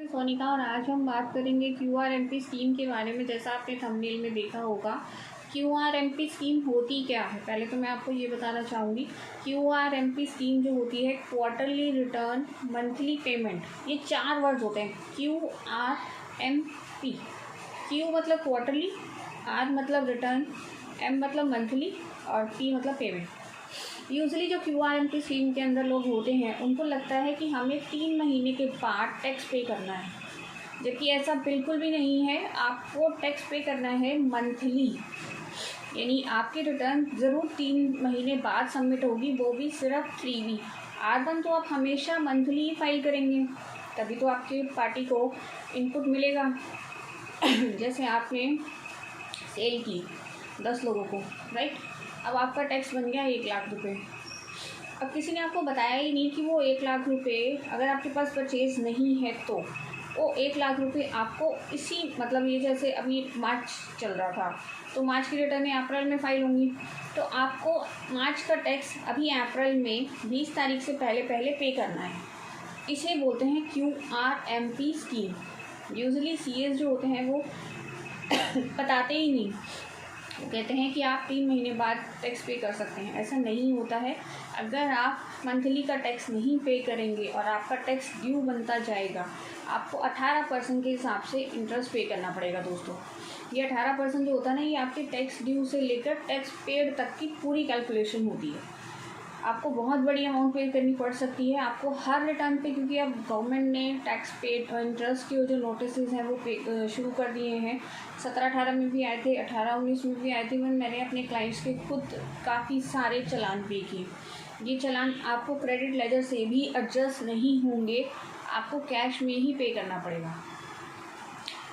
सोनिका और आज हम बात करेंगे क्यूआरएमपी स्कीम के बारे में। जैसा आपने थंबनेल में देखा होगा, क्यूआरएमपी स्कीम होती क्या है। पहले तो मैं आपको ये बताना चाहूँगी, क्यूआरएमपी स्कीम जो होती है क्वार्टरली रिटर्न मंथली पेमेंट, ये 4 वर्ड्स होते हैं। क्यूआरएमपी, क्यू मतलब क्वार्टरली, आर मतलब रिटर्न, एम मतलब मंथली और पी मतलब पेमेंट। यूजली जो क्यूआरएमपी स्कीम के अंदर लोग होते हैं उनको लगता है कि हमें 3 महीने के बाद टैक्स पे करना है, जबकि ऐसा बिल्कुल भी नहीं है। आपको टैक्स पे करना है मंथली, यानी आपकी रिटर्न ज़रूर 3 महीने बाद सबमिट होगी, वो भी सिर्फ 3V। R1 तो आप हमेशा मंथली ही फाइल करेंगे, तभी तो आपके पार्टी को इनपुट मिलेगा। जैसे आपने सेल की 10 लोगों को, राइट, अब आपका टैक्स बन गया 1 लाख रुपए। अब किसी ने आपको बताया ही नहीं कि वो 1 लाख रुपए अगर आपके पास परचेज़ नहीं है तो वो 1 लाख रुपए आपको इसी मतलब ये जैसे अभी मार्च चल रहा था तो मार्च की रिटर्न अप्रैल में फाइल होंगी, तो आपको मार्च का टैक्स अभी अप्रैल में 20 तारीख से पहले पे करना है। इसे बोलते हैं क्यूआरएमपी स्कीम। यूजुअली सीएस जो होते हैं वो बताते ही नहीं, वो कहते हैं कि आप 3 महीने बाद टैक्स पे कर सकते हैं। ऐसा नहीं होता है। अगर आप मंथली का टैक्स नहीं पे करेंगे और आपका टैक्स ड्यू बनता जाएगा, आपको 18% के हिसाब से इंटरेस्ट पे करना पड़ेगा। दोस्तों, ये 18% जो होता है ना, ये आपके टैक्स ड्यू से लेकर टैक्स पेड तक की पूरी कैलकुलेशन होती है। आपको बहुत बड़ी अमाउंट पे करनी पड़ सकती है आपको हर रिटर्न पे, क्योंकि अब गवर्नमेंट ने टैक्स पेड इंटरेस्ट के जो नोटिस हैं वो शुरू कर दिए हैं। 17-18 में भी आए थे, 18-19 में भी आए थे। मैंने अपने क्लाइंट्स के खुद काफ़ी सारे चालान पे किए। ये चालान आपको क्रेडिट लेजर से भी एडजस्ट नहीं होंगे, आपको कैश में ही पे करना पड़ेगा।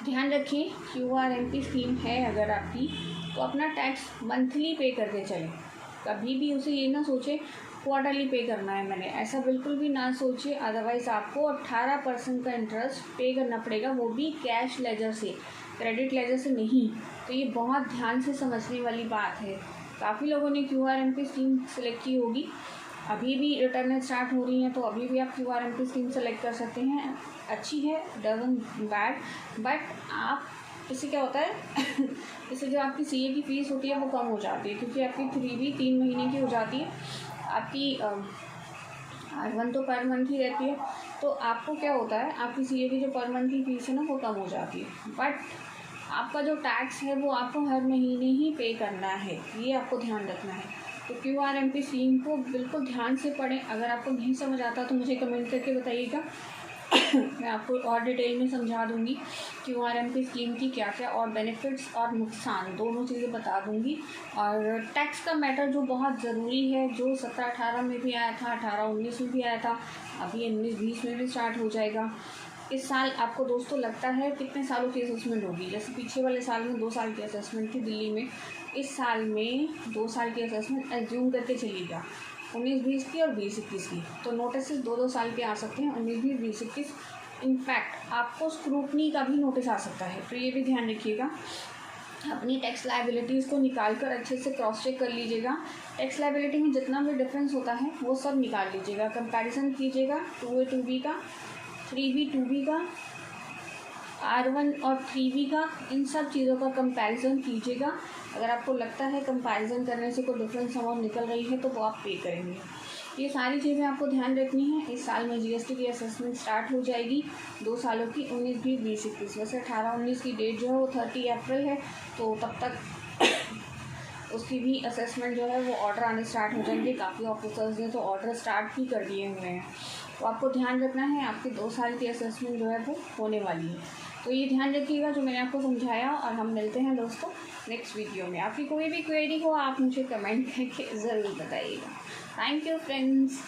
ध्यान रखें, क्यूआरएमपी स्कीम है अगर आपकी, तो अपना टैक्स मंथली पे करके चलें। कभी भी उसे ये ना सोचे क्वार्टरली पे करना है मैंने, ऐसा बिल्कुल भी ना सोचिए। अदरवाइज़ आपको 18% का इंटरेस्ट पे करना पड़ेगा, वो भी कैश लेजर से, क्रेडिट लेजर से नहीं। तो ये बहुत ध्यान से समझने वाली बात है। काफ़ी लोगों ने क्यूआरएमपी स्कीम सेलेक्ट की होगी, अभी भी रिटर्न स्टार्ट हो रही हैं, तो अभी भी आप क्यूआरएमपी स्कीम सेलेक्ट कर सकते हैं। अच्छी है, डजंट बैड, बट आप इससे क्या होता है इससे जो आपकी सीए की फ़ीस होती है वो कम हो जाती है, क्योंकि आपकी 3V 3 महीने की हो जाती है। आपकी R1 तो पर मंथ ही रहती है, तो आपको क्या होता है, आपकी सीए की जो पर मंथ की फ़ीस है ना वो कम हो जाती है। बट आपका जो टैक्स है वो आपको हर महीने ही पे करना है, ये आपको ध्यान रखना है। तो क्यूआरएमपी स्कीम को बिल्कुल ध्यान से पढ़ें। अगर आपको नहीं समझ आता तो मुझे कमेंट करके बताइएगा मैं आपको और डिटेल में समझा दूंगी क्यूआरएमपी स्कीम की क्या क्या और बेनिफिट्स और नुकसान दोनों चीज़ें बता दूंगी। और टैक्स का मैटर जो बहुत ज़रूरी है, जो 17-18 में भी आया था, 18-19 में भी आया था, अभी 19-20 में भी स्टार्ट हो जाएगा। इस साल आपको दोस्तों लगता है कितने सालों की असेसमेंट होगी। जैसे पीछे वाले साल में 2 साल की असेसमेंट थी दिल्ली में, इस साल में 2 साल की असेसमेंट एज्यूम करके चलिएगा, 19-20 की और 20-21 की। तो नोटिस 2-2 साल के आ सकते हैं, 19-20, 20-21। इनफैक्ट आपको स्क्रूटनी का भी नोटिस आ सकता है, तो ये भी ध्यान रखिएगा। अपनी टैक्स लायबिलिटीज़ को निकाल कर अच्छे से क्रॉस चेक कर लीजिएगा। टैक्स लायबिलिटी में जितना भी डिफरेंस होता है वो सब निकाल लीजिएगा, कंपैरिजन कीजिएगा 2A 2B का, 3B 2B का, R1 और 3V का, इन सब चीज़ों का कंपैरिजन कीजिएगा। अगर आपको लगता है कंपैरिजन करने से कोई डिफरेंस अमाउंट निकल रही है तो वो आप पे करेंगे। ये सारी चीज़ें आपको ध्यान रखनी है। इस साल में जीएसटी की असेसमेंट स्टार्ट हो जाएगी 2 सालों की, 19-20, 20-21। वैसे 18-19 की डेट जो है वो 30 अप्रैल है, तो तब तक उसकी भी असेसमेंट जो है वो ऑर्डर आने स्टार्ट हो जाएंगे। काफ़ी ऑफिसर्स ने तो ऑर्डर स्टार्ट भी कर दिए हुए हैं, तो आपको ध्यान रखना है, आपकी 2 साल की असेसमेंट जो है वो होने वाली है। तो ये ध्यान रखिएगा जो मैंने आपको समझाया, और हम मिलते हैं दोस्तों नेक्स्ट वीडियो में। आपकी कोई भी क्वेरी हो आप मुझे कमेंट करके ज़रूर बताइएगा। Thank you friends.